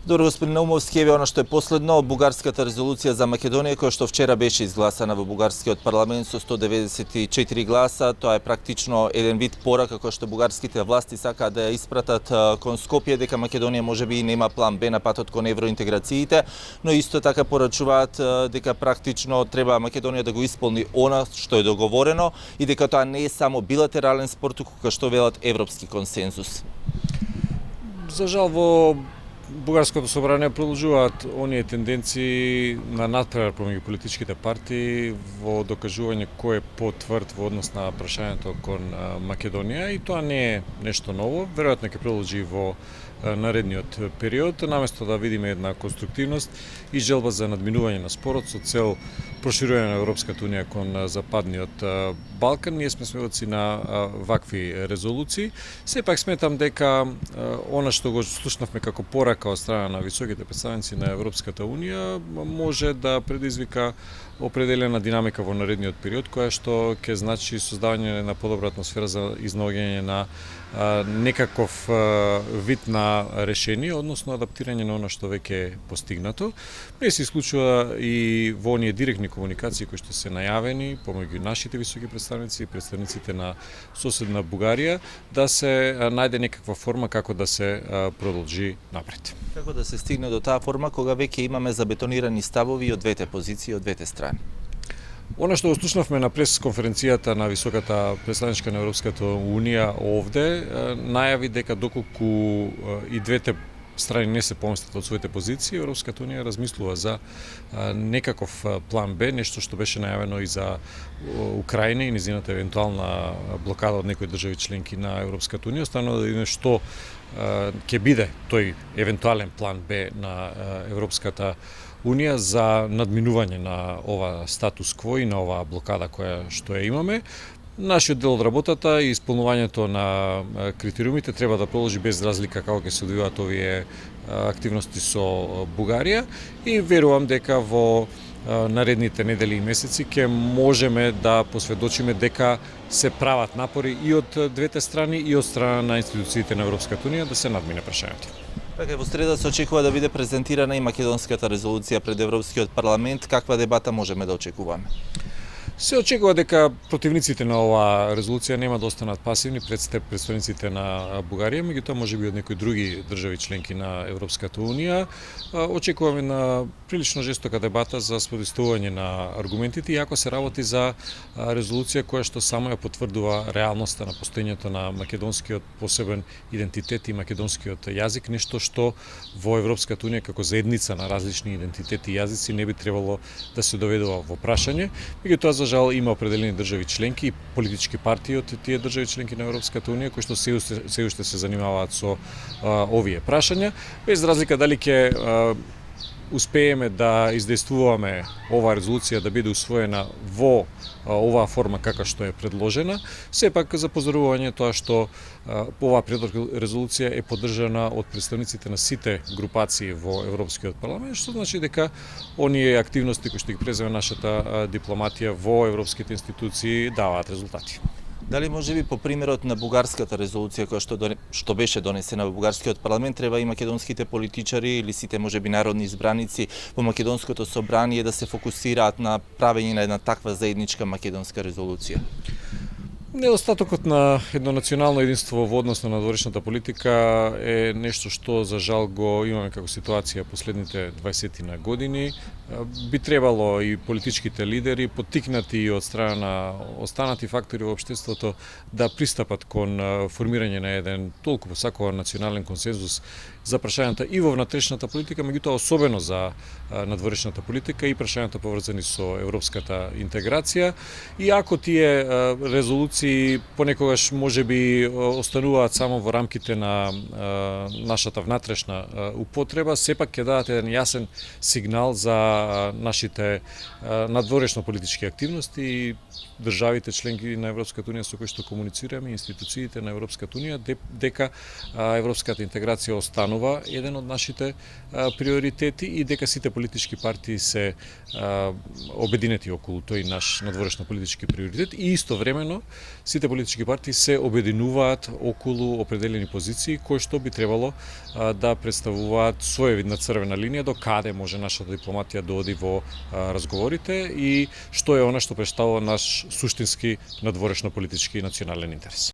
Добро, господин Наумовски, еве она што е последно, бугарската резолуција за Македонија, која што вчера беше изгласана во бугарскиот парламент со 194 гласа. Тоа е практично еден вид порака која што бугарските власти сакаат да ја испратат кон Скопје, дека Македонија можеби нема план Б на патот кон евроинтеграциите, но исто така порачуваат дека практично треба Македонија да го исполни она што е договорено и дека тоа не е само билатерален спор, туку како што велат европски консензус. За жал во Бугарското собрание продолжуваат оние тенденции на надпревар помеѓу политичките партии во докажување кој е потврд во однос на прашањето кон Македонија, и тоа не е нешто ново, веројатно ќе продолжи во наредниот период, наместо да видиме една конструктивност и желба за надминување на спорот со цел проширување на Европската унија кон Западниот Балкан. Ние сме сведоци на вакви резолуции. Сепак сметам дека она што го слушнавме како порака од страна на високите представници на Европската унија може да предизвика определена динамика во наредниот период, која што ќе значи создавање на подобра атмосфера за изнаоѓање на некаков вид на решение, односно адаптирање на она што веќе е постигнато. Не се исклучува и во оние директни комуникации кои што се најавени помеѓу нашите високи представници и представниците на соседна Бугарија, да се најде некаква форма како да се продолжи напред. Како да се стигне до таа форма кога веќе имаме забетонирани ставови од двете позиции, од двете страни? Она што го слушнавме на пресконференцијата на високата представничка на Европската унија овде, најави дека доколку и двете страни не се поместат од своите позиции, Европската унија размислува за некаков план Б, нешто што беше најавено и за Украина и низината евентуална блокада од некои држави членки на Европската унија. Останува да видиме што ќе биде тој евентуален план Б на Европската унија за надминување на ова статус кво и на оваа блокада која што ја имаме. Нашиот дел од работата и исполнувањето на критериумите треба да продолжи без разлика како ќе се одвиваат овие активности со Бугарија, и верувам дека во наредните недели и месеци ќе можеме да посведочиме дека се прават напори и од двете страни и од страна на институциите на Европската унија да се надмине прашањето. Така, во среда се очекува да биде презентирана и македонската резолуција пред Европскиот парламент. Каква дебата можеме да очекуваме? Се очекува дека противниците на оваа резолуција нема да останат пасивни пред представниците на Бугарија, меѓутоа можеби од некои други држави членки на Европската унија. Очекуваме на прилично жестока дебата за спротивставување на аргументите, иако се работи за резолуција која што само ја потврдува реалноста на постоењето на македонскиот посебен идентитет и македонскиот јазик, нешто што во Европската унија како заедница на различни идентитети и јазици не би требало да се доведува во прашање. Меѓутоа, за жал, има определени држави членки и политички партии од тие држави членки на Европската унија кои што се уште се занимаваат со овие прашања, без разлика дали ќе успееме да издействуваме оваа резолуција да биде усвоена во оваа форма кака што е предложена. Сепак за позорување тоа што оваа резолуција е поддржана од представниците на сите групации во Европскиот парламент, што значи дека оние активности кои што ги презема нашата дипломатија во европските институции даваат резултати. Дали можеби по примерот на бугарската резолуција која што беше донесена во бугарскиот парламент, треба и македонските политичари или сите можеби народни избраници во македонското собрание да се фокусираат на правење на една таква заедничка македонска резолуција? Недостатокот на едно национално единство во однос на надворешната политика е нешто што за жал го имаме како ситуација последните 20 на години. Би требало и политичките лидери, поттикнати и од страна на останати фактори во општеството, да пристапат кон формирање на еден толку посакуван национален консензус за прашањата и во внатрешната политика, меѓутоа особено за надворешната политика и прашањата поврзани со европската интеграција. Иако тие резолуции понекогаш можеби остануваат само во рамките на нашата внатрешна употреба, сепак ќе дадат еден јасен сигнал за нашите надворешно политички активности и државите членки на Европската унија со кои што комуницираме, институциите на Европската унија, дека европската интеграција останува еден од нашите приоритети и дека сите политички партии се обединети околу тој наш надворешно политички приоритет, и истовремено сите политички партии се обединуваат околу определени позиции кои што би требало да представуваат своевидна црвена линија до каде може нашата дипломатија да оди во разговорите и што е она што представува наш суштински надворешно политички и национален интерес.